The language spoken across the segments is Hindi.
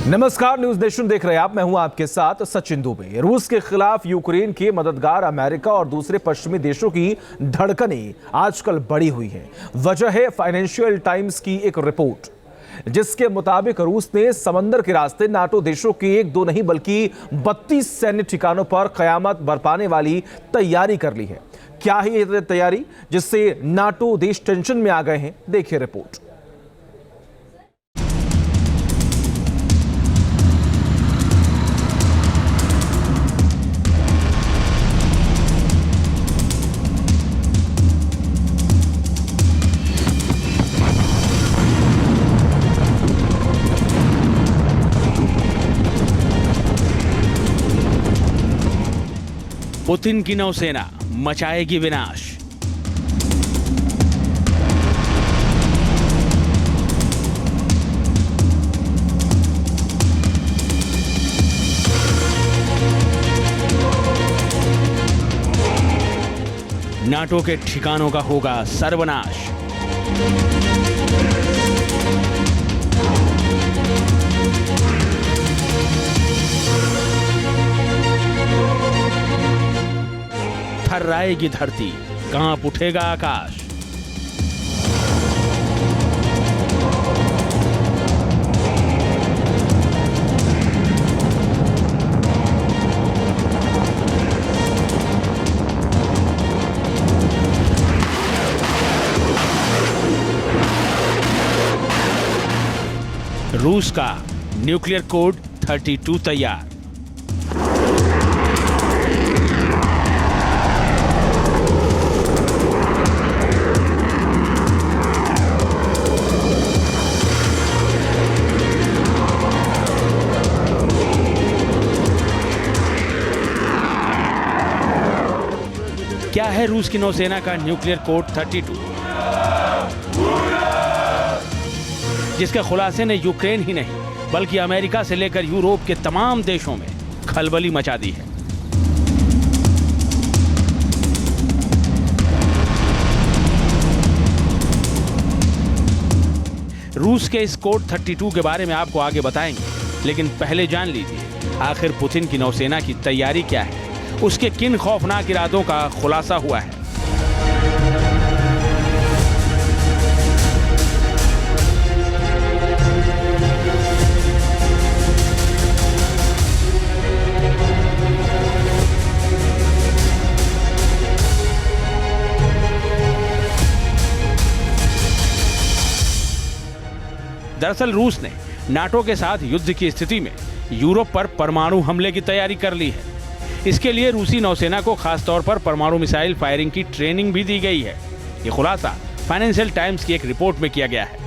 नमस्कार, न्यूज नेशन देख रहे हैं आप। मैं हूं आपके साथ सचिन दुबे। रूस के खिलाफ यूक्रेन के मददगार अमेरिका और दूसरे पश्चिमी देशों की धड़कनें आजकल बढ़ी हुई हैं। वजह है फाइनेंशियल टाइम्स की एक रिपोर्ट, जिसके मुताबिक रूस ने समंदर के रास्ते नाटो देशों के एक दो नहीं बल्कि 32 सैन्य ठिकानों पर कयामत बरपाने वाली तैयारी कर ली है। क्या है ये तैयारी जिससे नाटो देश टेंशन में आ गए हैं? देखिए रिपोर्ट। पुतिन की नौसेना मचाएगी विनाश। नाटो के ठिकानों का होगा सर्वनाश। थर्राएगी धरती, कांप उठेगा आकाश। रूस का न्यूक्लियर कोड 32 तैयार। क्या है रूस की नौसेना का न्यूक्लियर कोड 32, जिसके खुलासे ने यूक्रेन ही नहीं बल्कि अमेरिका से लेकर यूरोप के तमाम देशों में खलबली मचा दी है। रूस के इस कोड 32 के बारे में आपको आगे बताएंगे, लेकिन पहले जान लीजिए आखिर पुतिन की नौसेना की तैयारी क्या है, उसके किन खौफनाक इरादों का खुलासा हुआ है। दरअसल रूस ने नाटो के साथ युद्ध की स्थिति में यूरोप पर परमाणु हमले की तैयारी कर ली है। इसके लिए रूसी नौसेना को खासतौर पर परमाणु मिसाइल फायरिंग की ट्रेनिंग भी दी गई है। ये खुलासा फाइनेंशियल टाइम्स की एक रिपोर्ट में किया गया है।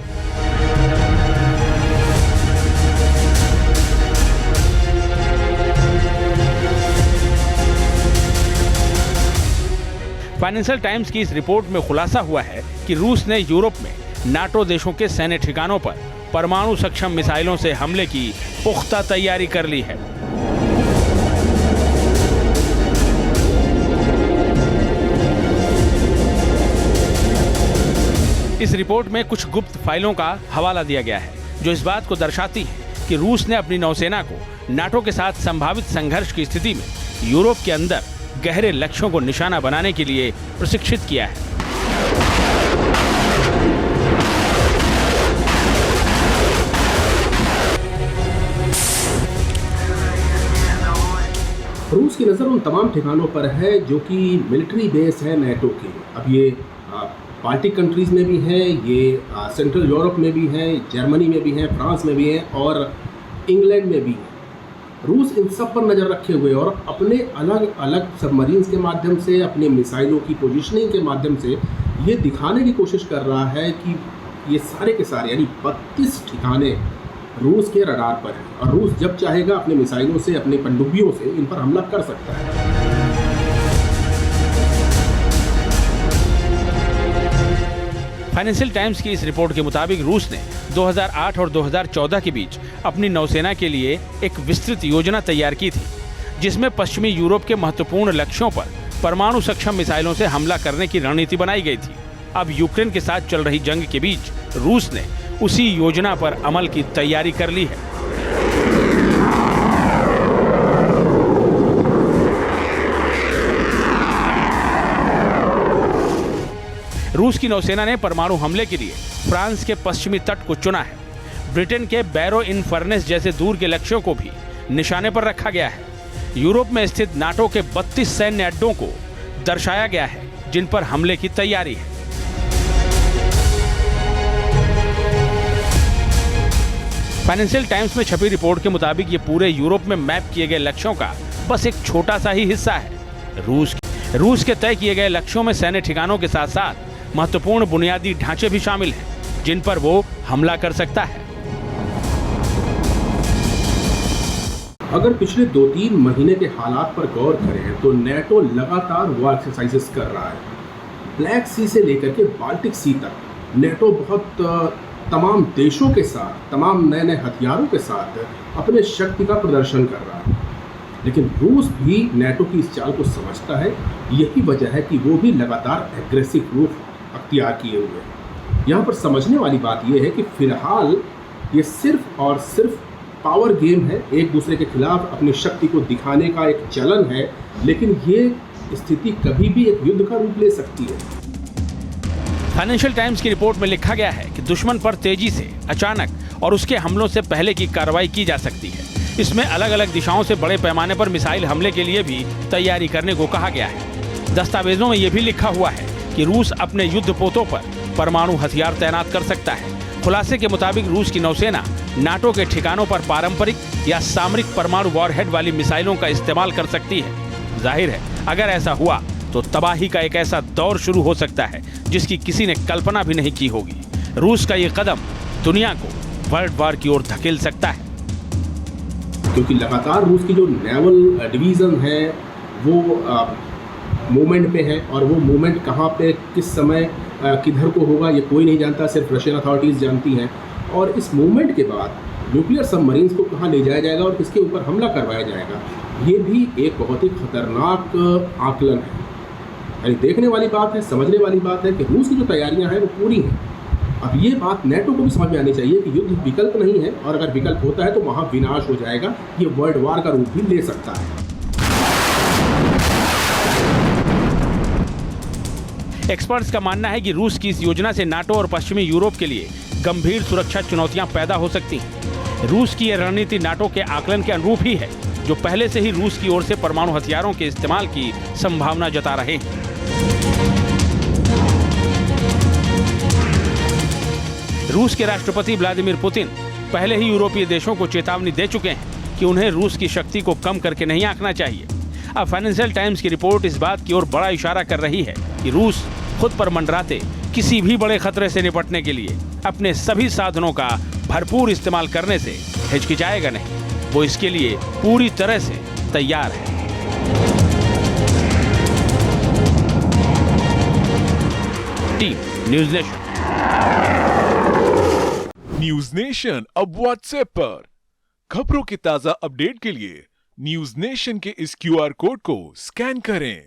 फाइनेंशियल टाइम्स की इस रिपोर्ट में खुलासा हुआ है कि रूस ने यूरोप में नाटो देशों के सैन्य ठिकानों पर परमाणु सक्षम मिसाइलों से हमले की पुख्ता तैयारी कर ली है। इस रिपोर्ट में कुछ गुप्त फाइलों का हवाला दिया गया है, जो इस बात को दर्शाती है कि रूस ने अपनी नौसेना को नाटो के साथ संभावित संघर्ष की स्थिति में यूरोप के अंदर गहरे लक्ष्यों को निशाना बनाने के लिए प्रशिक्षित किया है। रूस की नज़र उन तमाम ठिकानों पर है जो कि मिलिट्री बेस है नाटो के। अब ये बाल्टिक कंट्रीज़ में भी है, ये सेंट्रल यूरोप में भी है, जर्मनी में भी है, फ्रांस में भी है और इंग्लैंड में भी है। रूस इन सब पर नज़र रखे हुए और अपने अलग अलग सबमरीन्स के माध्यम से, अपने मिसाइलों की पोजीशनिंग के माध्यम से ये दिखाने की कोशिश कर रहा है कि ये सारे के सारे यानी 32 ठिकाने रूस के रडार पर है और रूस जब चाहेगा अपने मिसाइलों से, अपने पनडुब्बियों से इन पर हमला कर सकता है। फाइनेंशियल टाइम्स की इस रिपोर्ट के मुताबिक रूस ने 2008 और 2014 के बीच अपनी नौसेना के लिए एक विस्तृत योजना तैयार की थी, जिसमें पश्चिमी यूरोप के महत्वपूर्ण लक्ष्यों पर परमाणु सक्षम मिसाइलों से हमला करने की रणनीति बनाई गई थी। अब यूक्रेन के साथ चल रही जंग के बीच रूस ने उसी योजना पर अमल की तैयारी कर ली है। रूस की नौसेना ने परमाणु हमले के लिए फ्रांस के पश्चिमी तट को चुना है। ब्रिटेन के बैरो इन फर्नेस जैसे दूर के लक्ष्यों को भी निशाने पर रखा गया है। यूरोप में स्थित नाटो के 32 सैन्य अड्डों को दर्शाया गया है, जिन पर हमले की तैयारी है। फाइनेंशियल टाइम्स में छपी रिपोर्ट के मुताबिक ये पूरे यूरोप में मैप किए गए लक्ष्यों का बस एक छोटा सा ही हिस्सा है। रूस के तय किए गए लक्ष्यों में सैन्य ठिकानों के साथ साथ महत्वपूर्ण बुनियादी ढांचे भी शामिल हैं, जिन पर वो हमला कर सकता है। अगर पिछले 2-3 महीने के हालात पर गौर करें तो नेटो लगातार वॉर एक्सरसाइजेस कर रहा है। ब्लैक सी से लेकर के बाल्टिक सी तक नेटो बहुत तमाम देशों के साथ, तमाम नए नए हथियारों के साथ अपने शक्ति का प्रदर्शन कर रहा है। लेकिन रूस भी नेटो की इस चाल को समझता है। यही वजह है कि वो भी लगातार एग्रेसिव रूप अख्तियार किए हुए हैं। यहाँ पर समझने वाली बात यह है कि फिलहाल ये सिर्फ और सिर्फ पावर गेम है, एक दूसरे के खिलाफ अपनी शक्ति को दिखाने का एक चलन है, लेकिन ये स्थिति कभी भी एक युद्ध का रूप ले सकती है। फाइनेंशियल टाइम्स की रिपोर्ट में लिखा गया है कि दुश्मन पर तेजी से, अचानक और उसके हमलों से पहले की कार्रवाई की जा सकती है। इसमें अलग अलग दिशाओं से बड़े पैमाने पर मिसाइल हमले के लिए भी तैयारी करने को कहा गया है। दस्तावेजों में यह भी लिखा हुआ है कि रूस अपने युद्धपोतों पर परमाणु हथियार तैनात कर सकता है। खुलासे के मुताबिक रूस की नौसेना नाटो के ठिकानों पर पारंपरिक या सामरिक परमाणु वॉरहेड वाली मिसाइलों का इस्तेमाल कर सकती है। जाहिर है, अगर ऐसा हुआ तो तबाही का एक ऐसा दौर शुरू हो सकता है जिसकी किसी ने कल्पना भी नहीं की होगी। रूस का ये कदम दुनिया को वर्ल्ड वॉर की ओर धकेल सकता है, क्योंकि लगातार रूस की जो नेवल डिवीज़न है वो मूवमेंट पे है, और वो मूवमेंट कहाँ पे, किस समय, किधर को होगा ये कोई नहीं जानता, सिर्फ रशियन अथॉरिटीज़ जानती हैं। और इस मूवमेंट के बाद न्यूक्लियर सबमरीन्स को कहाँ ले जाया जाएगा और किसके ऊपर हमला करवाया जाएगा, ये भी एक बहुत ही खतरनाक आकलन है। यानी देखने वाली बात है, समझने वाली बात है कि रूस की जो तैयारियां हैं वो पूरी हैं। अब ये बात नेटो को भी समझ में आनी चाहिए कि युद्ध विकल्प नहीं है, और अगर विकल्प होता है तो महाविनाश हो जाएगा। ये वर्ल्ड वॉर का रूप भी ले सकता है। एक्सपर्ट्स का मानना है कि रूस की इस योजना से नाटो और पश्चिमी यूरोप के लिए गंभीर सुरक्षा चुनौतियां पैदा हो सकती हैं। रूस की यह रणनीति नाटो के आकलन के अनुरूप ही है, जो पहले से ही रूस की ओर से परमाणु हथियारों के इस्तेमाल की संभावना जता रहे हैं। रूस के राष्ट्रपति व्लादिमीर पुतिन पहले ही यूरोपीय देशों को चेतावनी दे चुके हैं कि उन्हें रूस की शक्ति को कम करके नहीं आंकना चाहिए। अब फाइनेंशियल टाइम्स की रिपोर्ट इस बात की ओर बड़ा इशारा कर रही है कि रूस खुद पर मंडराते किसी भी बड़े खतरे से निपटने के लिए अपने सभी साधनों का भरपूर इस्तेमाल करने से हिचकिचाएगा नहीं। वो इसके लिए पूरी तरह से तैयार है। Team news nation. News nation अब व्हाट्सएप पर खबरों के ताजा अपडेट के लिए न्यूज नेशन के इस QR कोड को स्कैन करें।